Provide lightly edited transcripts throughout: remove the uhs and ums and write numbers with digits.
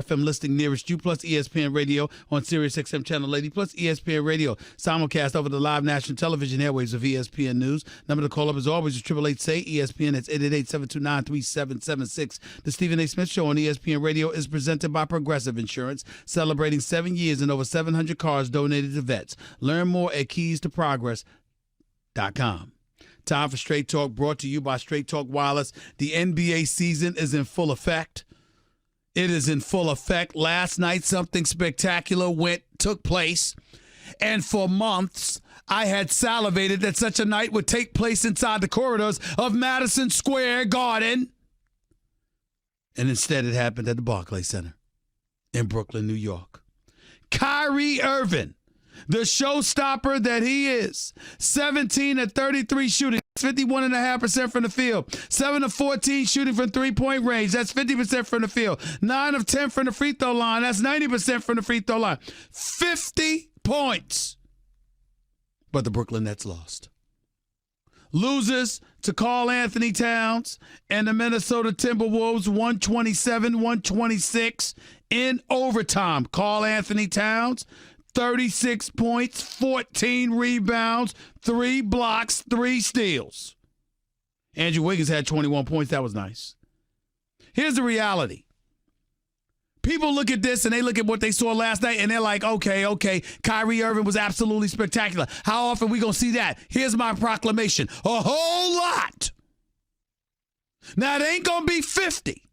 FM listing nearest you, plus ESPN Radio on Sirius XM Channel 80, plus ESPN Radio simulcast over the live national television airwaves of ESPN News. Number to call up as always is 888-SAY-ESPN. That's 888-729-3776. The Stephen A. Smith Show on ESPN Radio is presented by Progressive Insurance, celebrating 7 years and over 700 cars donated to vets. Learn more at keystoprogress.com. Time for Straight Talk, brought to you by Straight Talk Wireless. The NBA season is in full effect. It is in full effect. Last night, something spectacular took place. And for months, I had salivated that such a night would take place inside the corridors of Madison Square Garden. And instead, it happened at the Barclays Center in Brooklyn, New York. Kyrie Irving, the showstopper that he is, 17 of 33 shooting, 51.5% from the field, 7 of 14 shooting from three-point range, that's 50% from the field, 9 of 10 from the free throw line, that's 90% from the free throw line, 50 points. But the Brooklyn Nets lost. Loses to Karl Anthony Towns and the Minnesota Timberwolves, 127-126 in overtime. Karl Anthony Towns, 36 points, 14 rebounds, 3 blocks, 3 steals. Andrew Wiggins had 21 points. That was nice. Here's the reality. People look at this and they look at what they saw last night and they're like, okay, Kyrie Irving was absolutely spectacular. How often we going to see that? Here's my proclamation. A whole lot. Now, it ain't going to be 50.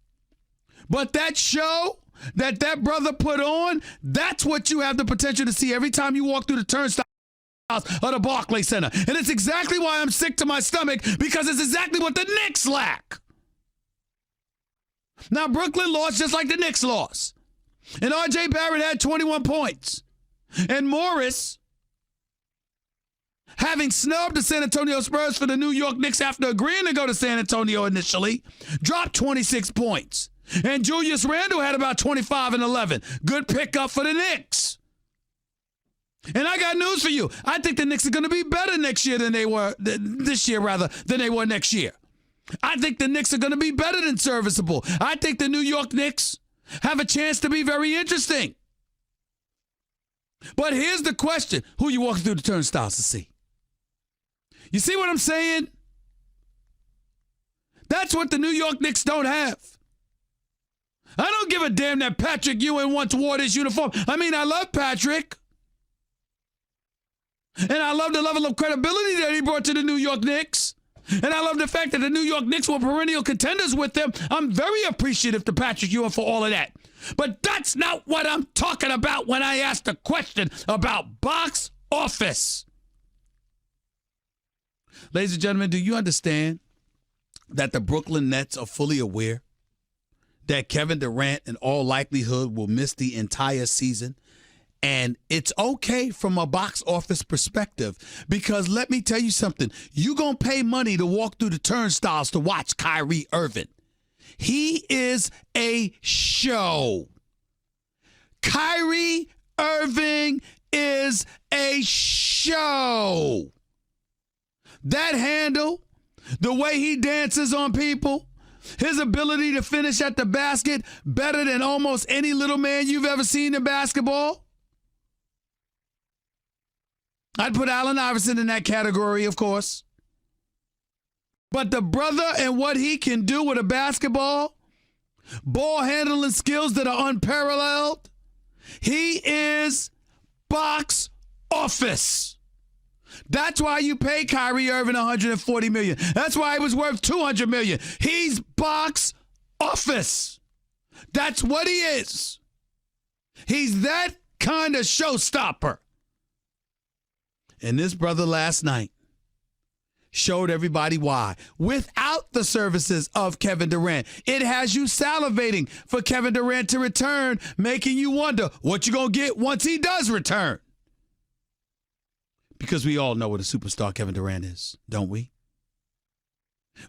But that show that brother put on, that's what you have the potential to see every time you walk through the turnstiles of the Barclays Center. And it's exactly why I'm sick to my stomach, because it's exactly what the Knicks lack. Now, Brooklyn lost just like the Knicks lost. And R.J. Barrett had 21 points. And Morris, having snubbed the San Antonio Spurs for the New York Knicks after agreeing to go to San Antonio initially, dropped 26 points. And Julius Randle had about 25 and 11. Good pickup for the Knicks. And I got news for you. I think the Knicks are going to be better next year than they were, this year rather, than they were next year. I think the Knicks are going to be better than serviceable. I think the New York Knicks have a chance to be very interesting. But here's the question. Who you walking through the turnstiles to see? You see what I'm saying? That's what the New York Knicks don't have. I don't give a damn that Patrick Ewing once wore this uniform. I mean, I love Patrick. And I love the level of credibility that he brought to the New York Knicks. And I love the fact that the New York Knicks were perennial contenders with them. I'm very appreciative to Patrick Ewing for all of that. But that's not what I'm talking about when I ask the question about box office. Ladies and gentlemen, do you understand that the Brooklyn Nets are fully aware that Kevin Durant in all likelihood will miss the entire season? And it's okay from a box office perspective, because let me tell you something. You're going to pay money to walk through the turnstiles to watch Kyrie Irving. He is a show. Kyrie Irving is a show. That handle, the way he dances on people, his ability to finish at the basket better than almost any little man you've ever seen in basketball. I'd put Allen Iverson in that category, of course. But the brother and what he can do with a basketball, ball handling skills that are unparalleled, he is box office. That's why you pay Kyrie Irving $140 million. That's why he was worth $200 million. He's box office. That's what he is. He's that kind of showstopper. And this brother last night showed everybody why. Without the services of Kevin Durant, it has you salivating for Kevin Durant to return, making you wonder what you're going to get once he does return. Because we all know what a superstar Kevin Durant is, don't we?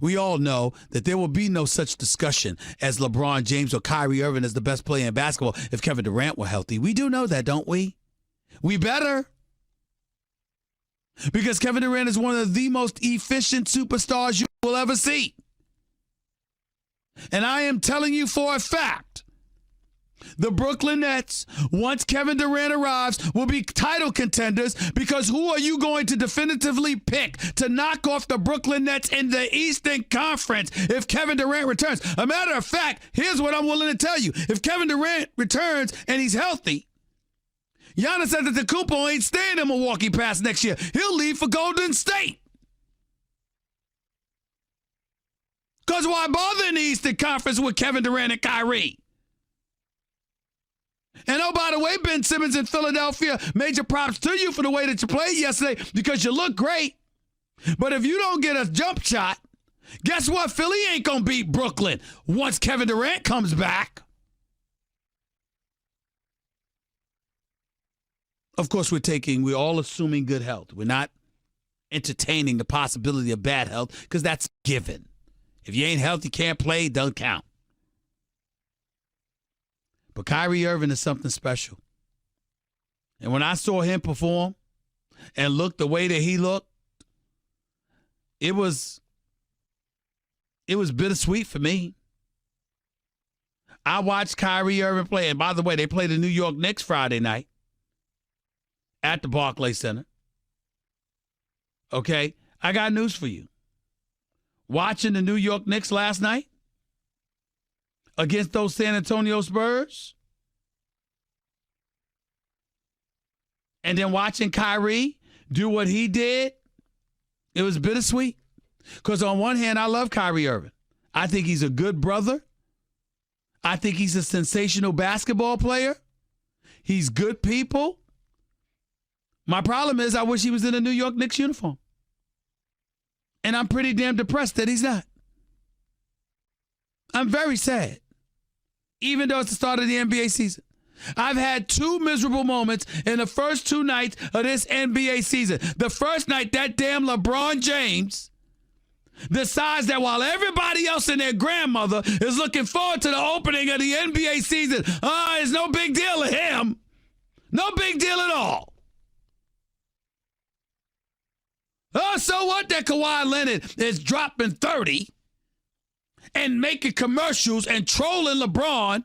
We all know that there will be no such discussion as LeBron James or Kyrie Irving as the best player in basketball if Kevin Durant were healthy. We do know that, don't we? We better. Because Kevin Durant is one of the most efficient superstars you will ever see. And I am telling you for a fact The Brooklyn Nets, once Kevin Durant arrives, will be title contenders because who are you going to definitively pick to knock off the Brooklyn Nets in the Eastern Conference if Kevin Durant returns? A matter of fact, here's what I'm willing to tell you. If Kevin Durant returns and he's healthy, Giannis Antetokounmpo ain't staying in Milwaukee past next year. He'll leave for Golden State. Because why bother in the Eastern Conference with Kevin Durant and Kyrie? And oh, by the way, Ben Simmons in Philadelphia, major props to you for the way that you played yesterday because you look great. But if you don't get a jump shot, guess what? Philly ain't going to beat Brooklyn once Kevin Durant comes back. Of course, we're all assuming good health. We're not entertaining the possibility of bad health because that's given. If you ain't healthy, can't play, don't count. But Kyrie Irving is something special. And when I saw him perform and look the way that he looked, it was bittersweet for me. I watched Kyrie Irving play. And by the way, they played the New York Knicks Friday night at the Barclays Center. Okay? I got news for you. Watching the New York Knicks last night, against those San Antonio Spurs, and then watching Kyrie do what he did, it was bittersweet. Because on one hand, I love Kyrie Irving. I think he's a good brother. I think he's a sensational basketball player. He's good people. My problem is I wish he was in a New York Knicks uniform. And I'm pretty damn depressed that he's not. I'm very sad. Even though it's the start of the NBA season. I've had two miserable moments in the first two nights of this NBA season. The first night, that damn LeBron James decides that while everybody else and their grandmother is looking forward to the opening of the NBA season, it's no big deal to him. No big deal at all. Oh, so what that Kawhi Leonard is dropping 30 and making commercials and trolling LeBron,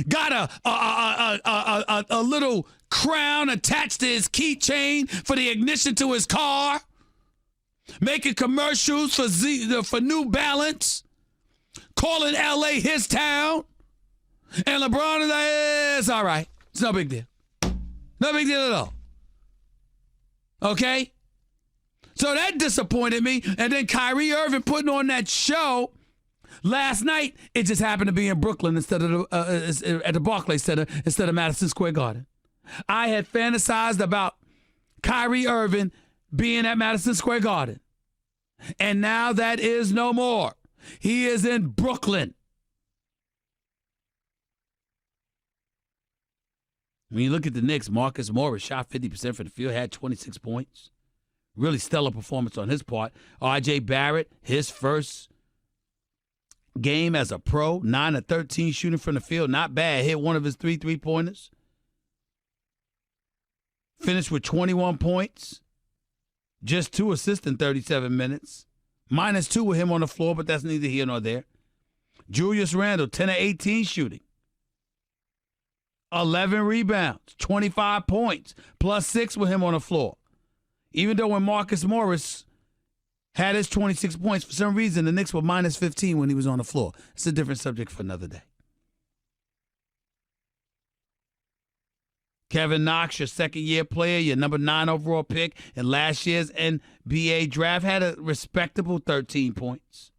got a little crown attached to his keychain for the ignition to his car, making commercials for New Balance, calling L.A. his town, and LeBron is like, it's all right. It's no big deal. No big deal at all. Okay? So that disappointed me. And then Kyrie Irving putting on that show last night, it just happened to be in Brooklyn instead of at the Barclays Center instead of Madison Square Garden. I had fantasized about Kyrie Irving being at Madison Square Garden. And now that is no more. He is in Brooklyn. When you look at the Knicks, Marcus Morris shot 50% from the field, had 26 points. Really stellar performance on his part. R.J. Barrett, his first game as a pro, 9 of 13 shooting from the field. Not bad. Hit one of his three-pointers. Finished with 21 points. Just 2 assists in 37 minutes. -2 with him on the floor, but that's neither here nor there. Julius Randle, 10 of 18 shooting. 11 rebounds, 25 points, +6 with him on the floor. Even though when Marcus Morris had his 26 points, for some reason the Knicks were -15 when he was on the floor. It's a different subject for another day. Kevin Knox, your second-year player, your number 9 overall pick in last year's NBA draft, had a respectable 13 points.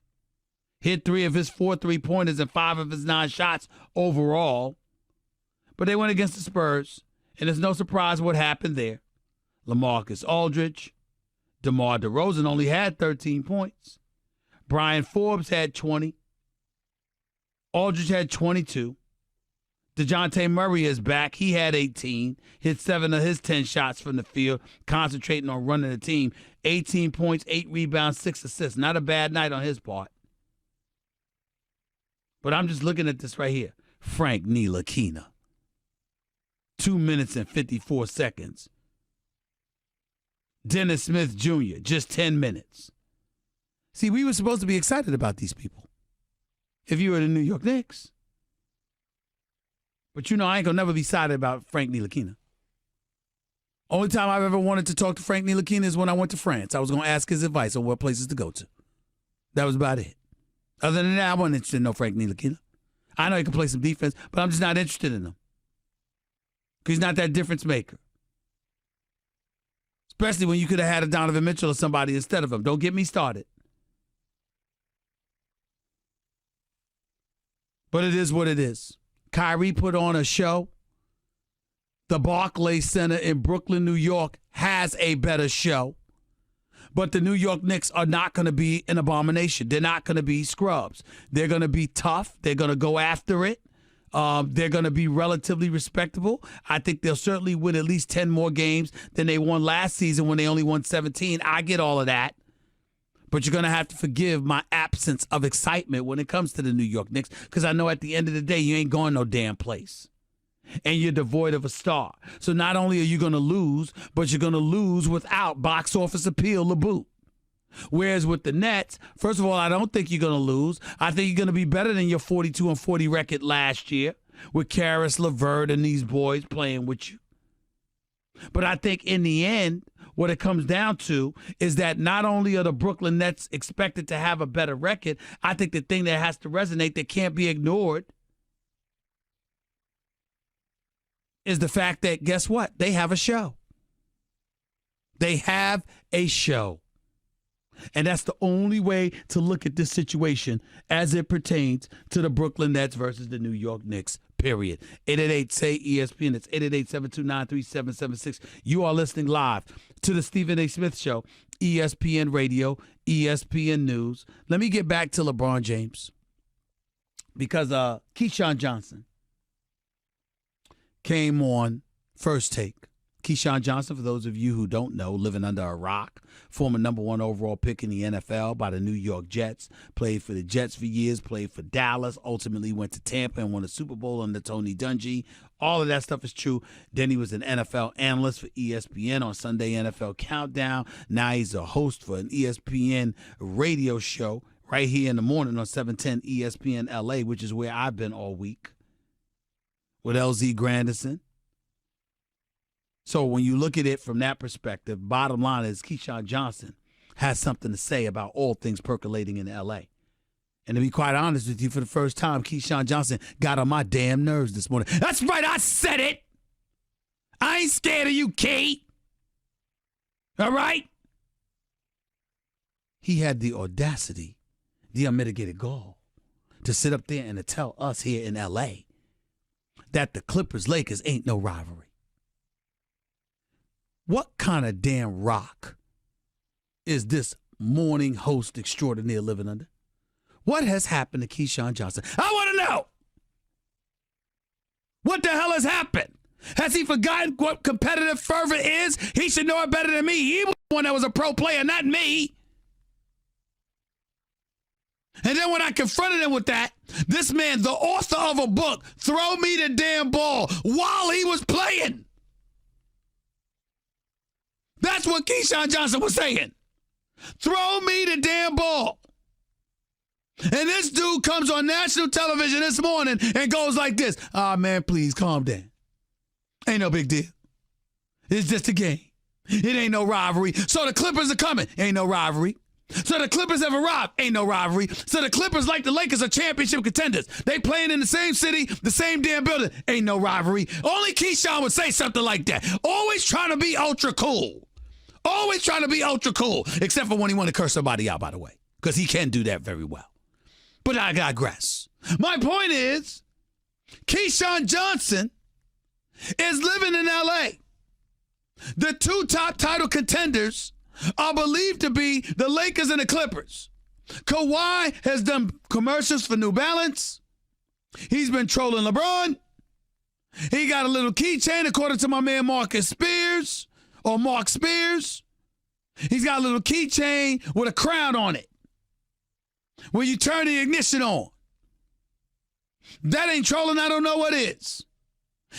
Hit 3 of his 4 3-pointers and 5 of his 9 shots overall. But they went against the Spurs, and it's no surprise what happened there. LaMarcus Aldridge, DeMar DeRozan only had 13 points. Brian Forbes had 20. Aldridge had 22. DeJounte Murray is back. He had 18. Hit 7 of his 10 shots from the field, concentrating on running the team. 18 points, 8 rebounds, 6 assists. Not a bad night on his part. But I'm just looking at this right here. Frank Ntilikina. 2 minutes and 54 seconds. Dennis Smith Jr., just 10 minutes. See, we were supposed to be excited about these people if you were the New York Knicks. But I ain't going to never be excited about Frank Ntilikina. Only time I've ever wanted to talk to Frank Ntilikina is when I went to France. I was going to ask his advice on what places to go to. That was about it. Other than that, I wasn't interested in no Frank Ntilikina. I know he can play some defense, but I'm just not interested in him. Because he's not that difference maker. Especially when you could have had a Donovan Mitchell or somebody instead of him. Don't get me started. But it is what it is. Kyrie put on a show. The Barclays Center in Brooklyn, New York has a better show. But the New York Knicks are not going to be an abomination. They're not going to be scrubs. They're going to be tough. They're going to go after it. They're going to be relatively respectable. I think they'll certainly win at least 10 more games than they won last season when they only won 17. I get all of that. But you're going to have to forgive my absence of excitement when it comes to the New York Knicks, because I know at the end of the day, you ain't going no damn place. And you're devoid of a star. So not only are you going to lose, but you're going to lose without box office appeal to boot. Whereas with the Nets, first of all, I don't think you're going to lose. I think you're going to be better than your 42-40 record last year with Karis LeVert and these boys playing with you. But I think in the end, what it comes down to is that not only are the Brooklyn Nets expected to have a better record, I think the thing that has to resonate that can't be ignored is the fact that, guess what? They have a show. They have a show. And that's the only way to look at this situation as it pertains to the Brooklyn Nets versus the New York Knicks, period. 888-SAY-ESPN. It's 888-729-3776. You are listening live to the Stephen A. Smith Show, ESPN Radio, ESPN News. Let me get back to LeBron James because Keyshawn Johnson came on First Take. Keyshawn Johnson, for those of you who don't know, living under a rock, former number 1 overall pick in the NFL by the New York Jets, played for the Jets for years, played for Dallas, ultimately went to Tampa and won a Super Bowl under Tony Dungy. All of that stuff is true. Then he was an NFL analyst for ESPN on Sunday NFL Countdown. Now he's a host for an ESPN radio show right here in the morning on 710 ESPN LA, which is where I've been all week with LZ Granderson. So when you look at it from that perspective, bottom line is Keyshawn Johnson has something to say about all things percolating in L.A. And to be quite honest with you, for the first time, Keyshawn Johnson got on my damn nerves this morning. That's right, I said it. I ain't scared of you, Kate. All right? He had the audacity, the unmitigated gall, to sit up there and to tell us here in L.A. that the Clippers-Lakers ain't no rivalry. What kind of damn rock is this morning host extraordinaire living under? What has happened to Keyshawn Johnson? I want to know. What the hell has happened? Has he forgotten what competitive fervor is? He should know it better than me. He was the one that was a pro player, not me. And then when I confronted him with that, this man, the author of a book, throw me the damn ball while he was playing. That's what Keyshawn Johnson was saying. Throw me the damn ball. And this dude comes on national television this morning and goes like this. Ah, man, please calm down. Ain't no big deal. It's just a game. It ain't no rivalry. So the Clippers are coming. Ain't no rivalry. So the Clippers have arrived. Ain't no rivalry. So the Clippers, like the Lakers, are championship contenders. They playing in the same city, the same damn building. Ain't no rivalry. Only Keyshawn would say something like that. Always trying to be ultra cool. Always trying to be ultra cool, except for when he want to curse somebody out, by the way, because he can do that very well. But I digress. My point is, Keyshawn Johnson is living in L.A. The two top title contenders are believed to be the Lakers and the Clippers. Kawhi has done commercials for New Balance. He's been trolling LeBron. He got a little keychain, according to my man Marcus Spears. Or Mark Spears. He's got a little keychain with a crown on it. When you turn the ignition on. That ain't trolling, I don't know what is.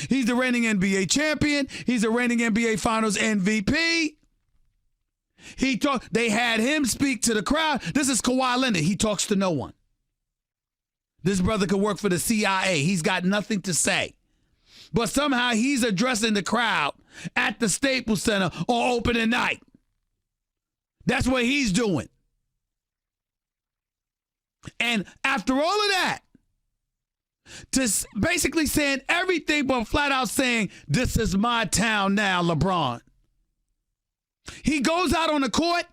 He's the reigning NBA champion. He's the reigning NBA Finals MVP. They had him speak to the crowd. This is Kawhi Leonard. He talks to no one. This brother could work for the CIA. He's got nothing to say. But somehow he's addressing the crowd at the Staples Center on opening night. That's what he's doing. And after all of that, just basically saying everything but flat out saying, this is my town now, LeBron. He goes out on the court.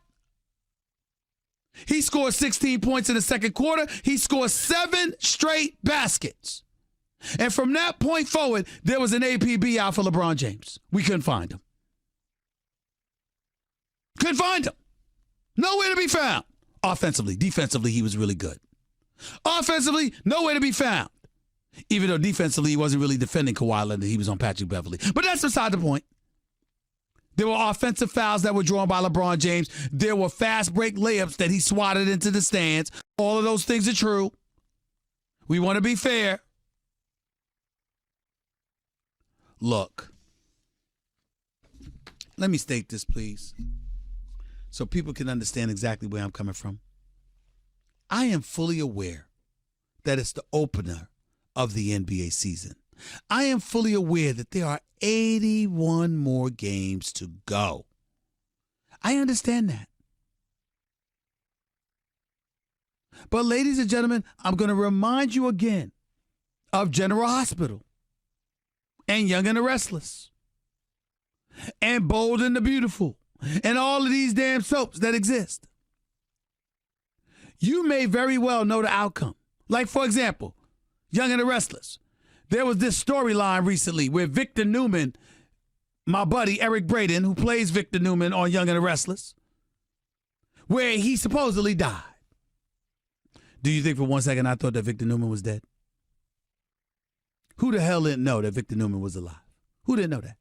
He scores 16 points in the second quarter. He scores 7 straight baskets. And from that point forward, there was an APB out for LeBron James. We couldn't find him. Couldn't find him. Nowhere to be found. Offensively, defensively, he was really good. Offensively, nowhere to be found. Even though defensively, he wasn't really defending Kawhi Leonard. He was on Patrick Beverley. But that's beside the point. There were offensive fouls that were drawn by LeBron James. There were fast break layups that he swatted into the stands. All of those things are true. We want to be fair. Look, let me state this, please, so people can understand exactly where I'm coming from. I am fully aware that it's the opener of the NBA season. I am fully aware that there are 81 more games to go. I understand that. But ladies and gentlemen, I'm going to remind you again of General Hospital and Young and the Restless and Bold and the Beautiful and all of these damn soaps that exist. You may very well know the outcome. Like, for example, Young and the Restless. There was this storyline recently where Victor Newman, my buddy Eric Braden, who plays Victor Newman on Young and the Restless, where he supposedly died. Do you think for one second I thought that Victor Newman was dead? Who the hell didn't know that Victor Newman was alive? Who didn't know that?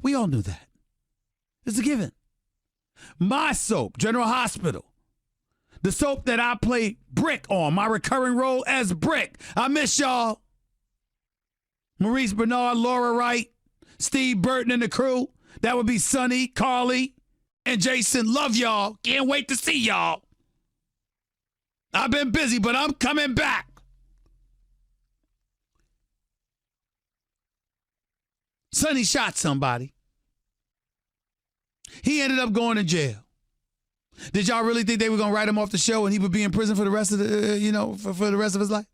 We all knew that. It's a given. My soap, General Hospital, the soap that I play Brick on, my recurring role as Brick. I miss y'all. Maurice Bernard, Laura Wright, Steve Burton and the crew. That would be Sonny, Carly, and Jason. Love y'all. Can't wait to see y'all. I've been busy, but I'm coming back. Sonny shot somebody. He ended up going to jail. Did y'all really think they were going to write him off the show and he would be in prison for the rest of the, for the rest of his life?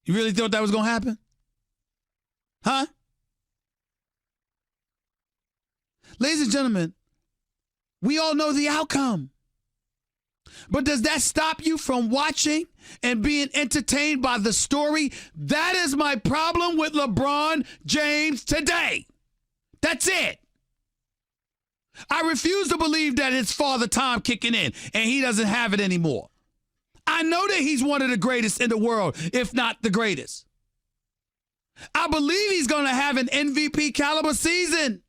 You really thought that was going to happen? Huh? Ladies and gentlemen, we all know the outcome. But does that stop you from watching and being entertained by the story? That is my problem with LeBron James today. That's it. I refuse to believe that it's Father Time kicking in and he doesn't have it anymore. I know that he's one of the greatest in the world, if not the greatest. I believe he's going to have an MVP caliber season.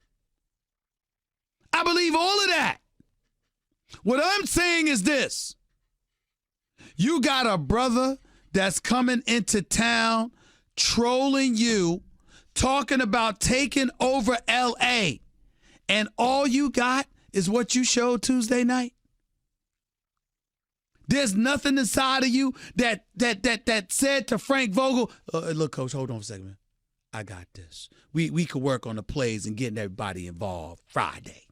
I believe all of that. What I'm saying is this. You got a brother that's coming into town, trolling you, talking about taking over L.A., and all you got is what you showed Tuesday night? There's nothing inside of you that said to Frank Vogel, look, Coach, hold on a second, man. I got this. We could work on the plays and getting everybody involved Friday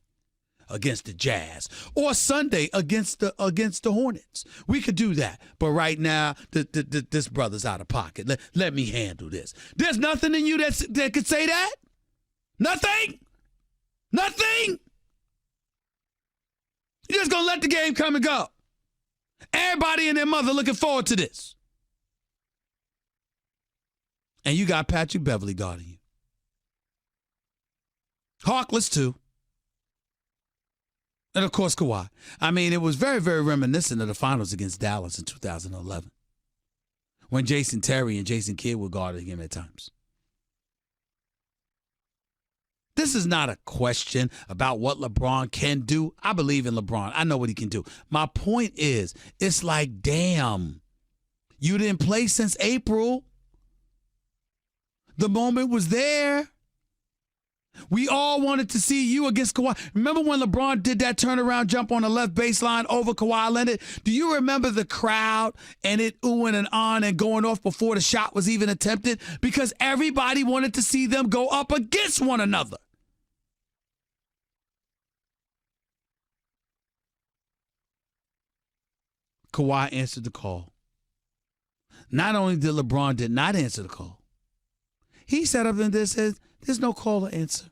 against the Jazz or Sunday against the Hornets. We could do that. But right now, this brother's out of pocket. Let me handle this. There's nothing in you that could say that? Nothing? Nothing? You're just going to let the game come and go. Everybody and their mother looking forward to this. And you got Patrick Beverley guarding you. Harkless, too. And, of course, Kawhi. I mean, it was very, very reminiscent of the finals against Dallas in 2011 when Jason Terry and Jason Kidd were guarding him at times. This is not a question about what LeBron can do. I believe in LeBron. I know what he can do. My point is, it's like, damn, you didn't play since April. The moment was there. We all wanted to see you against Kawhi. Remember when LeBron did that turnaround jump on the left baseline over Kawhi Leonard? Do you remember the crowd and it oohing and on and going off before the shot was even attempted? Because everybody wanted to see them go up against one another. Kawhi answered the call. Not only did LeBron did not answer the call, he sat up and said, there's no call to answer.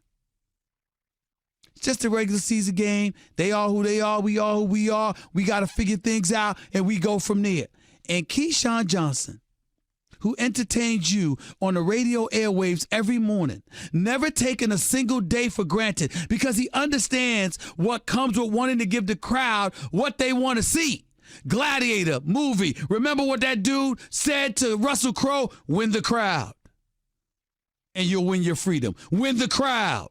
It's just a regular season game. They are who they are. We are who we are. We got to figure things out, and we go from there. And Keyshawn Johnson, who entertains you on the radio airwaves every morning, never taking a single day for granted because he understands what comes with wanting to give the crowd what they want to see. Gladiator movie. Remember what that dude said to Russell Crowe? Win the crowd, and you'll win your freedom. Win the crowd.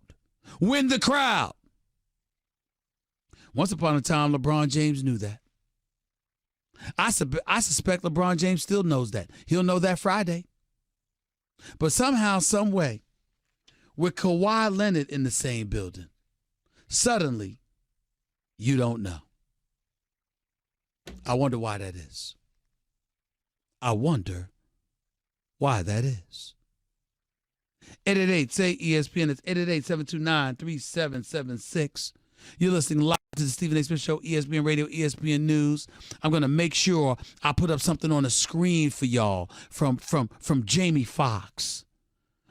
Win the crowd. Once upon a time, LeBron James knew that. I suspect LeBron James still knows that. He'll know that Friday. But somehow, some way, with Kawhi Leonard in the same building, suddenly, you don't know. I wonder why that is. I wonder why that is. 888, say ESPN. It's 888-729-3776. You're listening live to the Stephen A. Smith Show, ESPN Radio, ESPN News. I'm going to make sure I put up something on the screen for y'all from Jamie Foxx.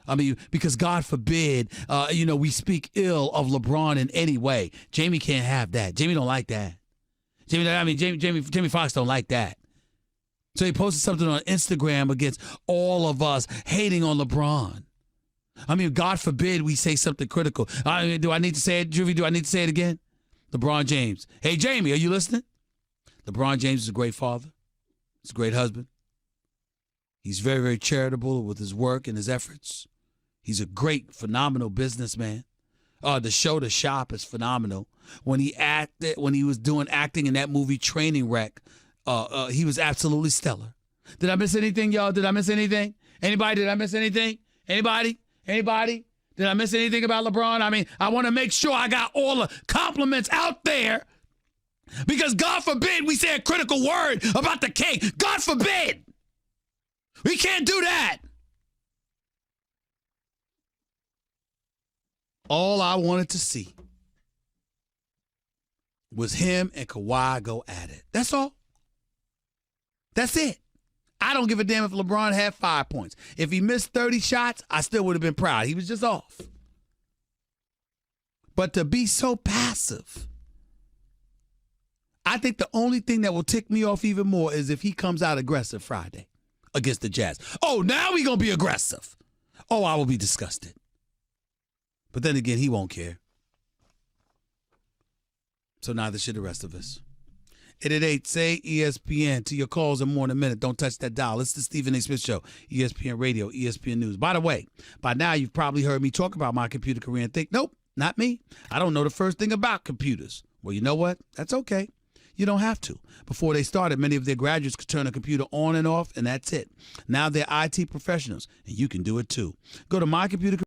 I mean, because God forbid, we speak ill of LeBron in any way. Jamie can't have that. Jamie don't like that. Jamie Foxx don't like that. So he posted something on Instagram against all of us hating on LeBron. I mean, God forbid we say something critical. Do I need to say it, Juvie? Do I need to say it again? LeBron James. Hey, Jamie, are you listening? LeBron James is a great father. He's a great husband. He's very, very charitable with his work and his efforts. He's a great, phenomenal businessman. The show The Shop is phenomenal. When he was doing acting in that movie Training Wreck, he was absolutely stellar. Did I miss anything, y'all? Did I miss anything? Anybody? Did I miss anything? Anybody? Anybody? Did I miss anything about LeBron? I mean, I want to make sure I got all the compliments out there because God forbid we say a critical word about the king. God forbid. We can't do that. All I wanted to see was him and Kawhi go at it. That's all. That's it. I don't give a damn if LeBron had 5 points. If he missed 30 shots, I still would have been proud. He was just off. But to be so passive, I think the only thing that will tick me off even more is if he comes out aggressive Friday against the Jazz. Oh, now we going to be aggressive. Oh, I will be disgusted. But then again, he won't care. So neither should the rest of us. 888, say ESPN to your calls in more than a minute. Don't touch that dial. It's the Stephen A. Smith Show, ESPN Radio, ESPN News. By the way, by now you've probably heard me talk about my computer career and think, nope, not me. I don't know the first thing about computers. Well, you know what? That's okay. You don't have to. Before they started, many of their graduates could turn a computer on and off, and that's it. Now they're IT professionals, and you can do it too. Go to mycomputer